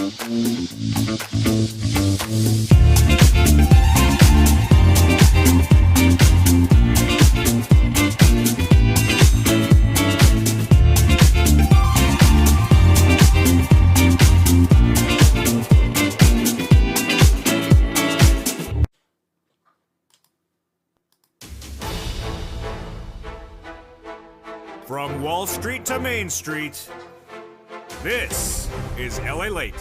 From Wall Street to Main Street, this is LALATE.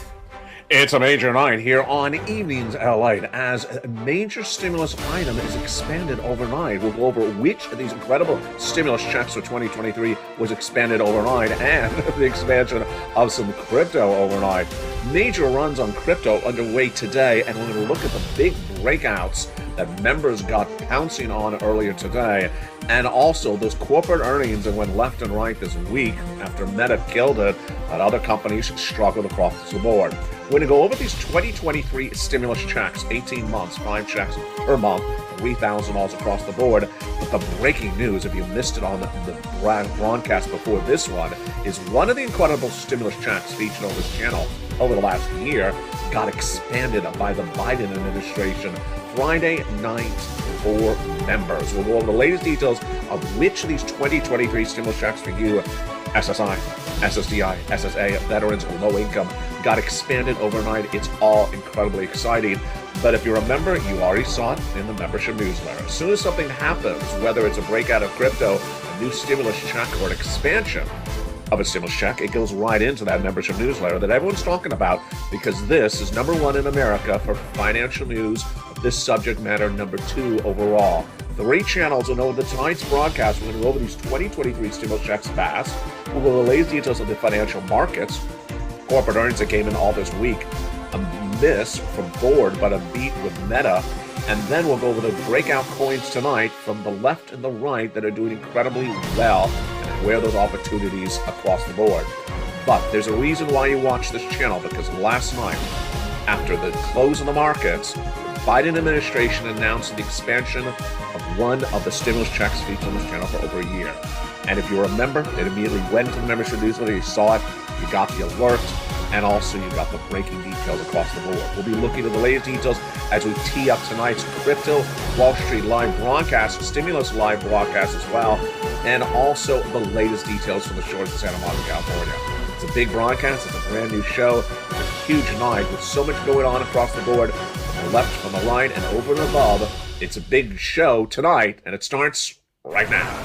It's a major night here on Evenings LALATE as a major stimulus item is expanded overnight. We'll go over which of these incredible stimulus checks for 2023 was expanded overnight and the expansion of some crypto overnight. Major runs on crypto underway today, and we're going to look at the big breakouts that members got pouncing on earlier today, and also those corporate earnings that went left and right this week after Meta killed it, and other companies struggled across the board. We're going to go over these 2023 stimulus checks, 18 months, 5 checks per month, $3,000 across the board. But the breaking news, if you missed it on the broadcast before this one, is one of the incredible stimulus checks featured on this channel over the last year got expanded by the Biden administration Friday night for members. We'll go over the latest details of which of these 2023 stimulus checks for you, SSI, SSDI, SSA, veterans, low income, got expanded overnight. It's all incredibly exciting. But if you remember, you already saw it in the membership newsletter. As soon as something happens, whether it's a breakout of crypto, a new stimulus check, or an expansion of a stimulus check, it goes right into that membership newsletter that everyone's talking about, because this is #1 in America for financial news of this subject matter, #2 overall. 3 channels will know that tonight's broadcast, we're going to go over these 2023 stimulus checks fast. We'll go over the latest details of the financial markets, corporate earnings that came in all this week, a miss from Ford, but a beat with Meta. And then we'll go over the breakout coins tonight from the left and the right that are doing incredibly well, and where those opportunities across the board. But there's a reason why you watch this channel, because last night, after the close of the markets, the Biden administration announced the expansion of one of the stimulus checks featured on this channel for over a year. And if you remember, it immediately went to the membership newsletter, you saw it, you got the alert, and also you got the breaking details across the board. We'll be looking at the latest details as we tee up tonight's Crypto Wall Street live broadcast, stimulus live broadcast as well, and also the latest details from the shores of Santa Monica, California. It's a big broadcast, it's a brand new show, it's a huge night with so much going on across the board, from the left, from the right, and over and above. It's a big show tonight, and it starts right now.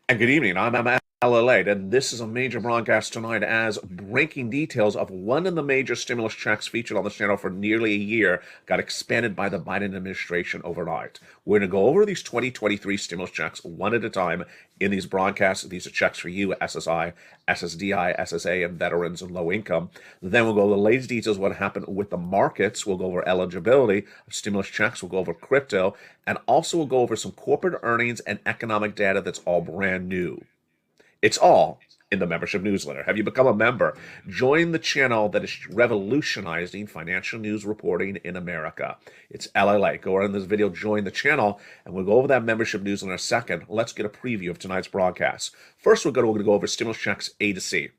And good evening, I'm LALATE, and this is a major broadcast tonight as breaking details of one of the major stimulus checks featured on this channel for nearly a year got expanded by the Biden administration overnight. We're going to go over these 2023 stimulus checks one at a time in these broadcasts. These are checks for you, SSI, SSDI, SSA, and veterans and low income. Then we'll go over the latest details of what happened with the markets. We'll go over eligibility of stimulus checks. We'll go over crypto, and also we'll go over some corporate earnings and economic data that's all brand new. It's all in the membership newsletter. Have you become a member? Join the channel that is revolutionizing financial news reporting in America. It's LALATE. Go right in this video, join the channel, and we'll go over that membership newsletter in a second. Let's get a preview of tonight's broadcast. First, we're going to go over stimulus checks A to C.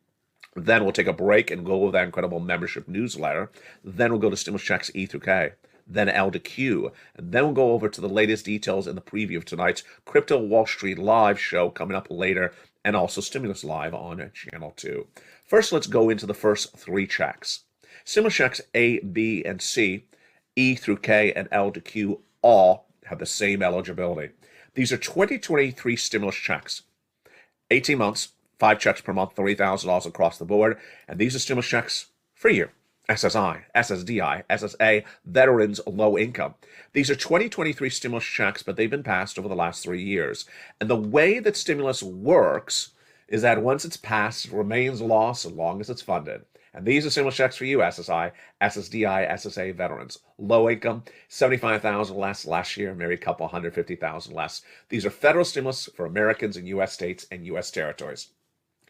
Then we'll take a break and go over that incredible membership newsletter. Then we'll go to stimulus checks E through K. Then L to Q, and then we'll go over to the latest details in the preview of tonight's Crypto Wall Street live show coming up later, and also Stimulus Live on Channel 2. First, let's go into the first 3 checks. Stimulus checks A, B, and C, E through K, and L to Q all have the same eligibility. These are 2023 stimulus checks. 18 months, 5 checks per month, $3,000 across the board, and these are stimulus checks for you. SSI, SSDI, SSA, veterans, low income. These are 2023 stimulus checks, but they've been passed over the last 3 years. And the way that stimulus works is that once it's passed, it remains law so long as it's funded. And these are stimulus checks for you, SSI, SSDI, SSA veterans. Low income, 75,000 less last year, married couple, 150,000 less. These are federal stimulus for Americans in U.S. states and U.S. territories.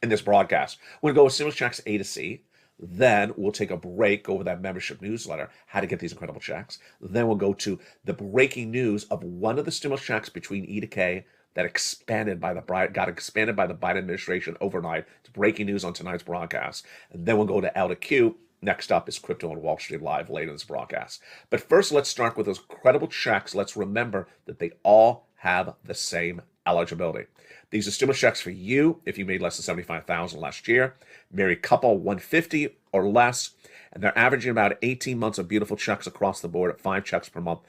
In this broadcast, we're going to go with stimulus checks A to C. Then we'll take a break over that membership newsletter, how to get these incredible checks. Then we'll go to the breaking news of one of the stimulus checks between E to K that got expanded by the Biden administration overnight. It's breaking news on tonight's broadcast. And then we'll go to L to Q. Next up is Crypto and Wall Street Live later in this broadcast. But first, let's start with those credible checks. Let's remember that they all have the same eligibility. These are stimulus checks for you if you made less than 75,000 last year, married couple 150 or less, and they're averaging about 18 months of beautiful checks across the board at 5 checks per month.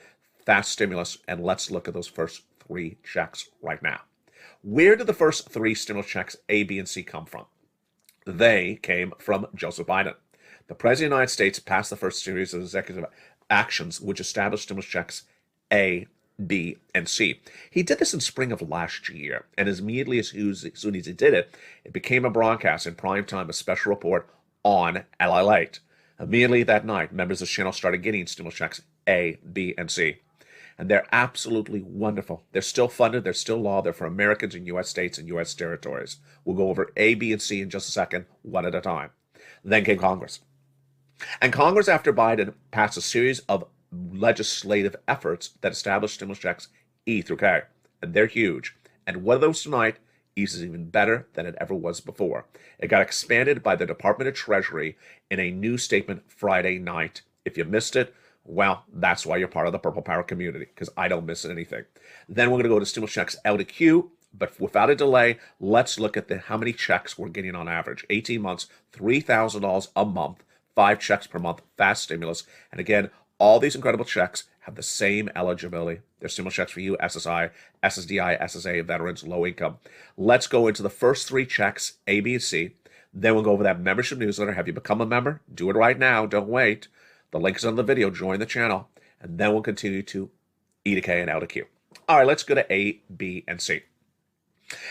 Fast stimulus, and let's look at those first 3 checks right now. Where did the first 3 stimulus checks A, B, and C come from? They came from Joseph Biden. The President of the United States passed the first series of executive actions which established stimulus checks A, B, and C. He did this in spring of last year, and as immediately as soon as he did it, it became a broadcast in prime time, a special report on LALATE. Immediately that night, members of the channel started getting stimulus checks A, B, and C. And they're absolutely wonderful. They're still funded. They're still law. They're for Americans in U.S. states and U.S. territories. We'll go over A, B, and C in just a second, one at a time. Then came Congress. And Congress, after Biden, passed a series of legislative efforts that established stimulus checks E through K. And they're huge. And one of those tonight is even better than it ever was before. It got expanded by the Department of Treasury in a new statement Friday night. If you missed it, well, that's why you're part of the Purple Power community, because I don't miss anything. Then we're going to go to stimulus checks L to Q, but without a delay, let's look at how many checks we're getting on average. 18 months, $3,000 a month, 5 checks per month, fast stimulus. And again, all these incredible checks have the same eligibility. They're stimulus checks for you, SSI, SSDI, SSA, veterans, low income. Let's go into the first 3 checks, A, B, and C. Then we'll go over that membership newsletter. Have you become a member? Do it right now. Don't wait. The link is on the video. Join the channel. And then we'll continue to E to K and L to Q. All right, let's go to A, B, and C.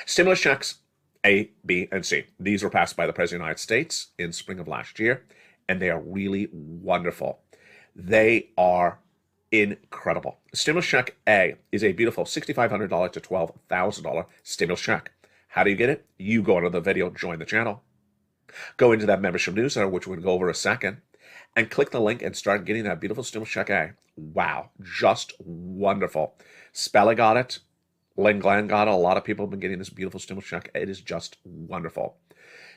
Stimulus checks A, B, and C. These were passed by the President of the United States in spring of last year, and they are really wonderful. They are incredible. Stimulus check A is a beautiful $6,500 to $12,000 stimulus check. How do you get it? You go into the video, join the channel, go into that membership newsletter, which we'll go over in a second, and click the link and start getting that beautiful stimulus check A. Wow, just wonderful. Spelling got it. Lynn Glenn got it. A lot of people have been getting this beautiful stimulus check. It is just wonderful.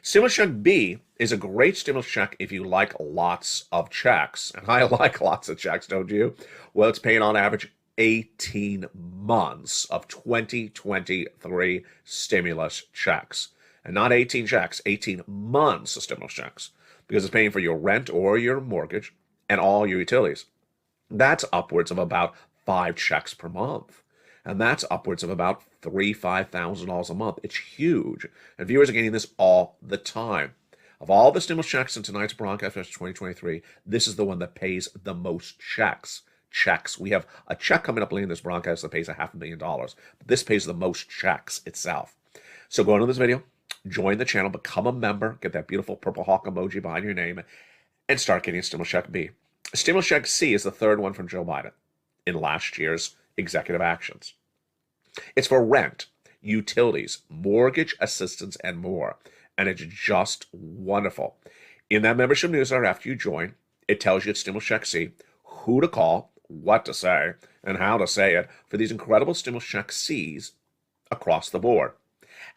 Stimulus check B is a great stimulus check if you like lots of checks. And I like lots of checks, don't you? Well, it's paying on average 18 months of 2023 stimulus checks. And not 18 checks, 18 months of stimulus checks. Because it's paying for your rent or your mortgage and all your utilities. That's upwards of about 5 checks per month. And that's upwards of about $5,000 a month. It's huge. And viewers are getting this all the time. Of all the stimulus checks in tonight's broadcast for 2023, this is the one that pays the most checks. We have a check coming up later in this broadcast that pays $500,000. But this pays the most checks itself. So go into this video, join the channel, become a member, get that beautiful purple hawk emoji behind your name, and start getting stimulus check B. Stimulus check C is the third one from Joe Biden in last year's executive actions. It's for rent, utilities, mortgage assistance, and more. And it's just wonderful. In that membership newsletter after you join, it tells you it's stimulus check C, who to call, what to say, and how to say it for these incredible stimulus check C's across the board.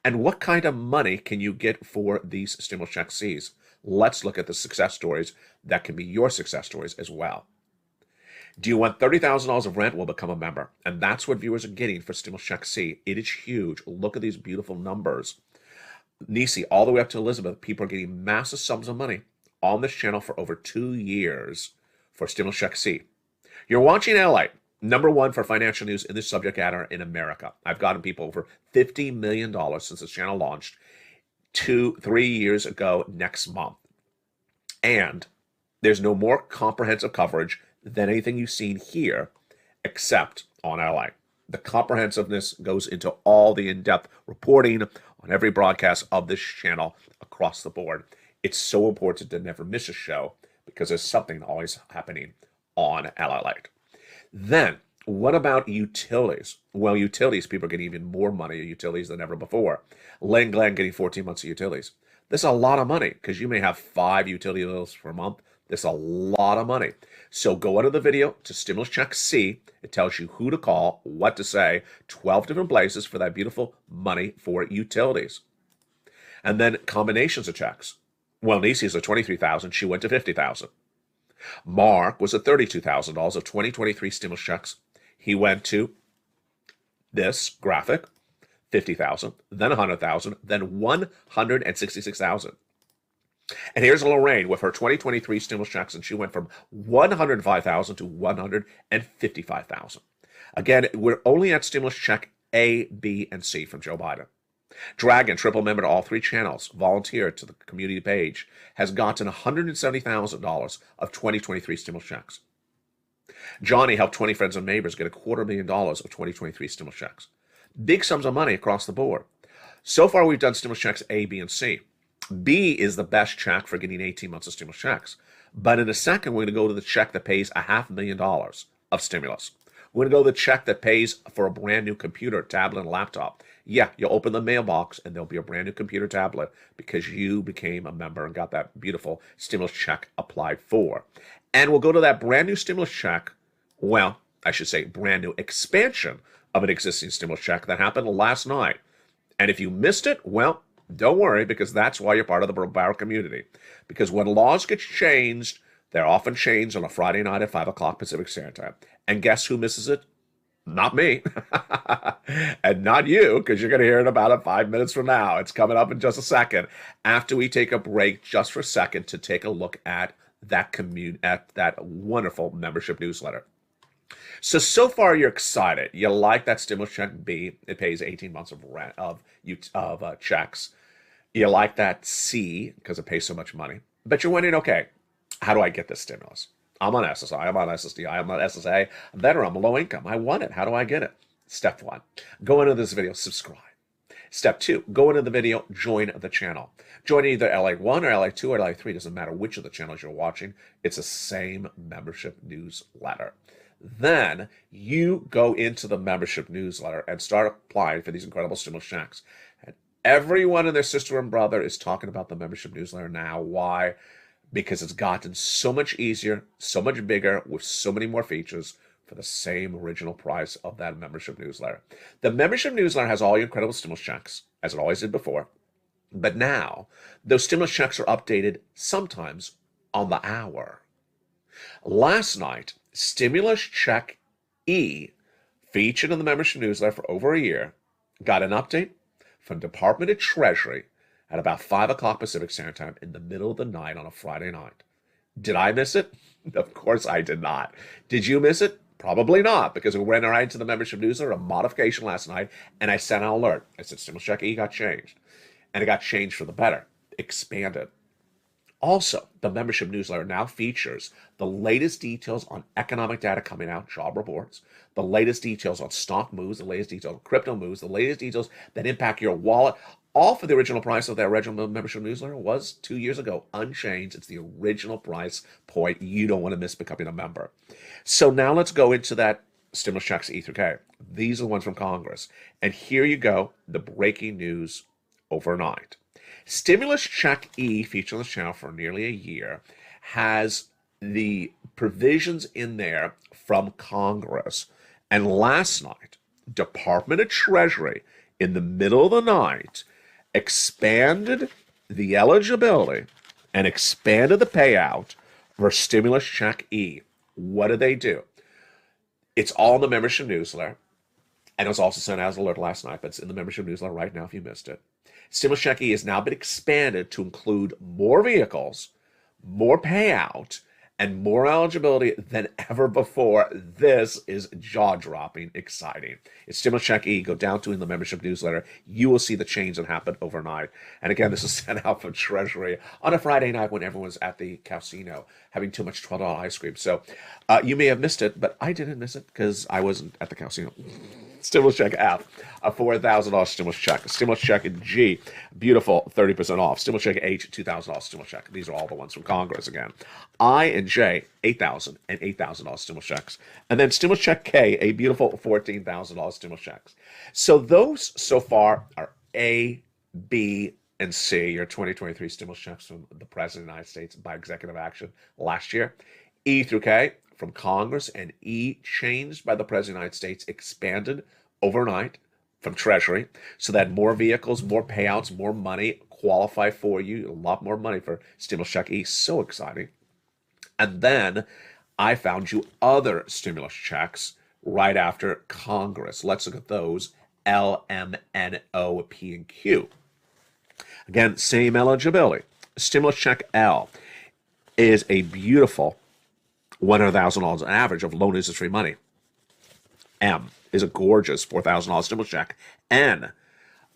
And what kind of money can you get for these stimulus check C's? Let's look at the success stories that can be your success stories as well. Do you want $30,000 of rent? Well, become a member. And that's what viewers are getting for stimulus check C. It is huge. Look at these beautiful numbers. Nisi, all the way up to Elizabeth, people are getting massive sums of money on this channel for over 2 years for stimulus check C. You're watching LALATE, #1 for financial news in this subject matter in America. I've gotten people over $50 million since this channel launched 3 years ago next month. And there's no more comprehensive coverage than anything you've seen here, except on LA. The comprehensiveness goes into all the in-depth reporting on on every broadcast of this channel across the board. It's so important to never miss a show because there's something always happening on LALATE. Then, what about utilities? Well, utilities, people are getting even more money in utilities than ever before. Len Glenn getting 14 months of utilities. This is a lot of money because you may have 5 utility bills per month. This is a lot of money. So go under the video to Stimulus Check C. It tells you who to call, what to say, 12 different places for that beautiful money for utilities. And then combinations of checks. Well, Nisi's at $23,000. She went to $50,000. Mark was at $32,000 of 2023 stimulus checks. He went to this graphic, 50,000, then 100,000, then 166,000. And here's Lorraine with her 2023 stimulus checks, and she went from 105,000 to 155,000. Again, we're only at stimulus check A, B, and C from Joe Biden. Dragon, triple member to all 3 channels, volunteered to the community page, has gotten $170,000 of 2023 stimulus checks. Johnny helped 20 friends and neighbors get $250,000 of 2023 stimulus checks. Big sums of money across the board. So far, we've done stimulus checks A, B, and C. B is the best check for getting 18 months of stimulus checks. But in a second, we're going to go to the check that pays $500,000 of stimulus. We're going to go to the check that pays for a brand new computer, tablet, and laptop. Yeah, you'll open the mailbox and there'll be a brand new computer tablet because you became a member and got that beautiful stimulus check applied for. And we'll go to that brand new stimulus check, well, I should say brand new expansion of an existing stimulus check that happened last night. And if you missed it, well, don't worry, because that's why you're part of the Barrel community. Because when laws get changed, they're often changed on a Friday night at 5 o'clock Pacific Standard Time. And guess who misses it? Not me. And not you, because you're going to hear it about it 5 minutes from now. It's coming up in just a second, after we take a break just for a second to take a look at that wonderful membership newsletter. So far you're excited. You like that stimulus check B. It pays 18 months of rent of checks. You like that C because it pays so much money. But you're wondering, okay, how do I get this stimulus? I'm on SSI, I'm on SSDI, I'm on SSA, I'm veteran, I'm low income. I want it. How do I get it? Step 1, go into this video, subscribe. Step 2, go into the video, join the channel. Join either LA1 or LA2 or LA3, doesn't matter which of the channels you're watching. It's the same membership newsletter. Then you go into the membership newsletter and start applying for these incredible stimulus checks. And everyone and their sister and brother is talking about the membership newsletter now. Why? Because it's gotten so much easier, so much bigger, with so many more features for the same original price of that membership newsletter. The membership newsletter has all your incredible stimulus checks, as it always did before. But now, those stimulus checks are updated sometimes on the hour. Last night, Stimulus Check E, featured in the membership newsletter for over a year, got an update from Department of Treasury at about 5 o'clock Pacific Standard Time in the middle of the night on a Friday night. Did I miss it? Of course I did not. Did you miss it? Probably not, because we went right into the membership newsletter, a modification last night, and I sent an alert. I said Stimulus Check E got changed. And it got changed for the better, expanded. Also, the membership newsletter now features the latest details on economic data coming out, job reports, the latest details on stock moves, the latest details on crypto moves, the latest details that impact your wallet. All for the original price of that original membership newsletter was 2 years ago, unchanged. It's the original price point. You don't want to miss becoming a member. So now let's go into that stimulus checks E through K. These are the ones from Congress. And here you go, the breaking news overnight. Stimulus Check E, featured on this channel for nearly a year, has the provisions in there from Congress. And last night, Department of Treasury, in the middle of the night, expanded the eligibility and expanded the payout for Stimulus Check E. What did they do? It's all in the membership newsletter. And it was also sent out as an alert last night, but it's in the membership newsletter right now if you missed it. Stimulus Check E has now been expanded to include more vehicles, more payout, and more eligibility than ever before. This is jaw-dropping exciting. It's Stimulus Check E. Go down to in the membership newsletter. You will see the change that happened overnight. And again, this is sent out from Treasury on a Friday night when everyone's at the casino having too much $12 ice cream. So you may have missed it, but I didn't miss it because I wasn't at the casino. Stimulus Check app, a $4,000 stimulus check. Stimulus Check G, beautiful, 30% off. Stimulus Check H, $2,000 stimulus check. These are all the ones from Congress again. I and J, $8,000 and $8,000 stimulus checks. And then Stimulus Check K, a beautiful $14,000 stimulus checks. So those so far are A, B, and C, your 2023 stimulus checks from the President of the United States by executive action last year. E through K, from Congress, and E, changed by the President of the United States, expanded overnight from Treasury so that more vehicles, more payouts, more money qualify for you. A lot more money for Stimulus Check E. So exciting. And then I found you other stimulus checks right after Congress. Let's look at those. L, M, N, O, P, and Q. Again, same eligibility. Stimulus Check L is a beautiful $100,000 on average of loan interest-free money. M is a gorgeous $4,000 stimulus check. N,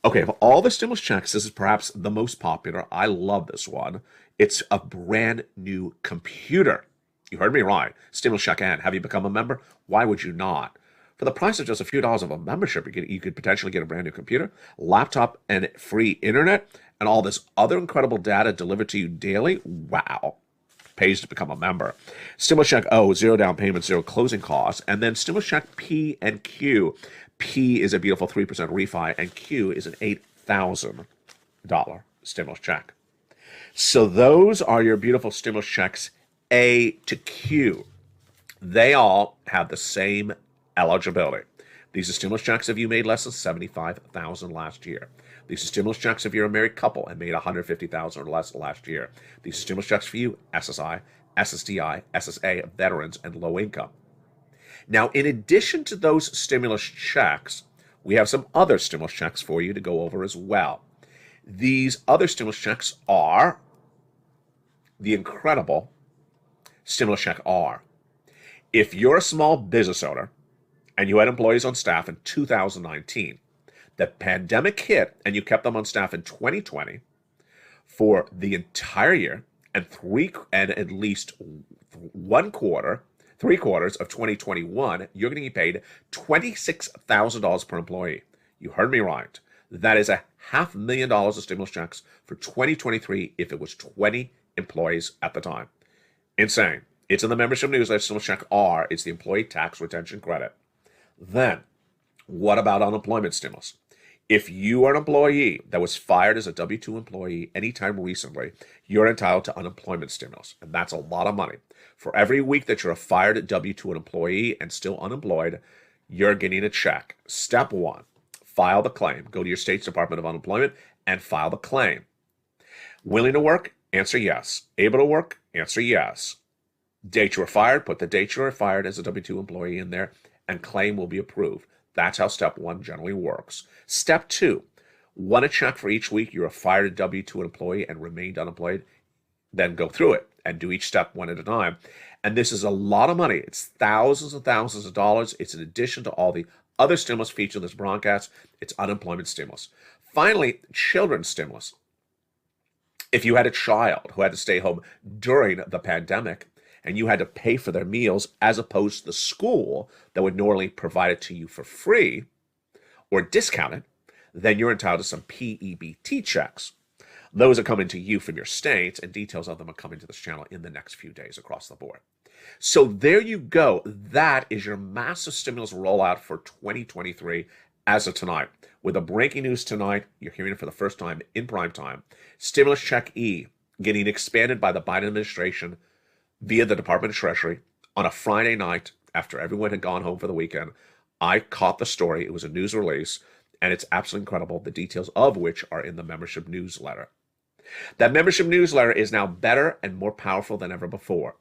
okay, of all the stimulus checks, this is perhaps the most popular. I love this one. It's a brand new computer. You heard me right. Stimulus Check N. Have you become a member? Why would you not? For the price of just a few dollars of a membership, you could potentially get a brand new computer, laptop, and free internet, and all this other incredible data delivered to you daily. Wow. Pays to become a member. Stimulus Check O, zero down payment, zero closing costs. And then Stimulus Check P and Q. P is a beautiful 3% refi, and Q is an $8,000 stimulus check. So those are your beautiful stimulus checks A to Q. They all have the same eligibility. These are stimulus checks if you made less than $75,000 last year. These are stimulus checks if you're a married couple and made $150,000 or less last year. These are stimulus checks for you, SSI, SSDI, SSA, veterans, and low income. Now, in addition to those stimulus checks, we have some other stimulus checks for you to go over as well. These other stimulus checks are the incredible Stimulus Check R. If you're a small business owner and you had employees on staff in 2019, the pandemic hit and you kept them on staff in 2020 for the entire year and at least 3/4 of 2021, you're going to get paid $26,000 per employee. You heard me right. That is $500,000 of stimulus checks for 2023 if it was 20 employees at the time. Insane. It's in the membership newsletter, Stimulus Check R. It's the employee tax retention credit. Then, what about unemployment stimulus? If you are an employee that was fired as a W-2 employee anytime recently, you're entitled to unemployment stimulus, and that's a lot of money. For every week that you're a fired W-2 employee and still unemployed, you're getting a check. Step one, file the claim. Go to your state's Department of Unemployment and file the claim. Willing to work? Answer yes. Able to work? Answer yes. Date you were fired? Put the date you were fired as a W-2 employee in there, and claim will be approved. That's how step one generally works. Step two, want a check for each week you're a fired W-2 employee and remained unemployed, then go through it and do each step one at a time. And this is a lot of money. It's thousands and thousands of dollars. It's in addition to all the other stimulus featured in this broadcast. It's unemployment stimulus. Finally, children's stimulus. If you had a child who had to stay home during the pandemic, and you had to pay for their meals as opposed to the school that would normally provide it to you for free or discounted, then you're entitled to some PEBT checks. Those are coming to you from your states, and details of them are coming to this channel in the next few days across the board. So there you go. That is your massive stimulus rollout for 2023 as of tonight. With the breaking news tonight, you're hearing it for the first time in prime time. Stimulus Check E getting expanded by the Biden administration via the Department of Treasury on a Friday night after everyone had gone home for the weekend. I caught the story. It was a news release, and it's absolutely incredible, the details of which are in the membership newsletter. That membership newsletter is now better and more powerful than ever before.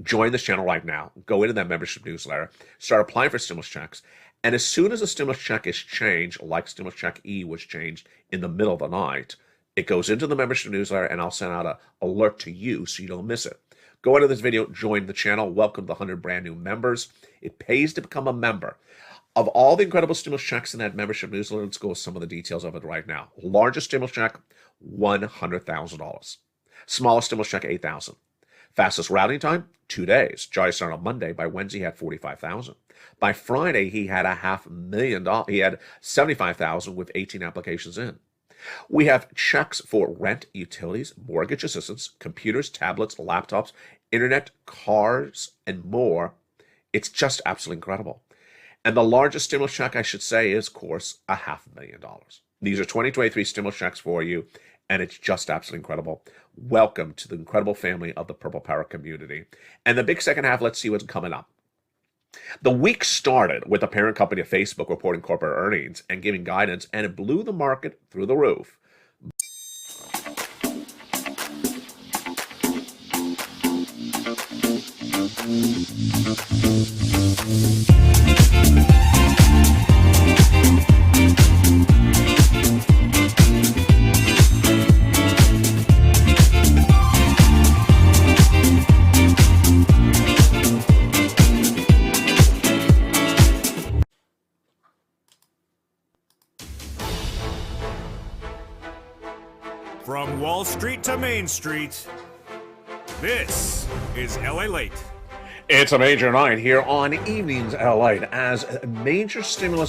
Join this channel right now. Go into that membership newsletter, start applying for stimulus checks, and as soon as a stimulus check is changed, like Stimulus Check E was changed in the middle of the night, it goes into the membership newsletter, and I'll send out an alert to you so you don't miss it. Go Go into this video, join the channel, welcome the 100 brand new members. It pays to become a member. Of all the incredible stimulus checks in that membership newsletter, let's go with some of the details of it right now. Largest stimulus check, $100,000. Smallest stimulus check, $8,000. Fastest routing time, 2 days. Johnny started on Monday. By Wednesday, he had $45,000. By Friday, he had $500,000. He had $75,000 with 18 applications in. We have checks for rent, utilities, mortgage assistance, computers, tablets, laptops, internet, cars, and more. It's just absolutely incredible. And the largest stimulus check, I should say, is, of course, $500,000. These are 2023 stimulus checks for you, and it's just absolutely incredible. Welcome to the incredible family of the Purple Power community. And the big second half, let's see what's coming up. The week started with the parent company of Facebook reporting corporate earnings and giving guidance, and it blew the market through the roof. From Wall Street to Main Street, this is LALATE. It's a major night here on Evenings LALATE as major stimulus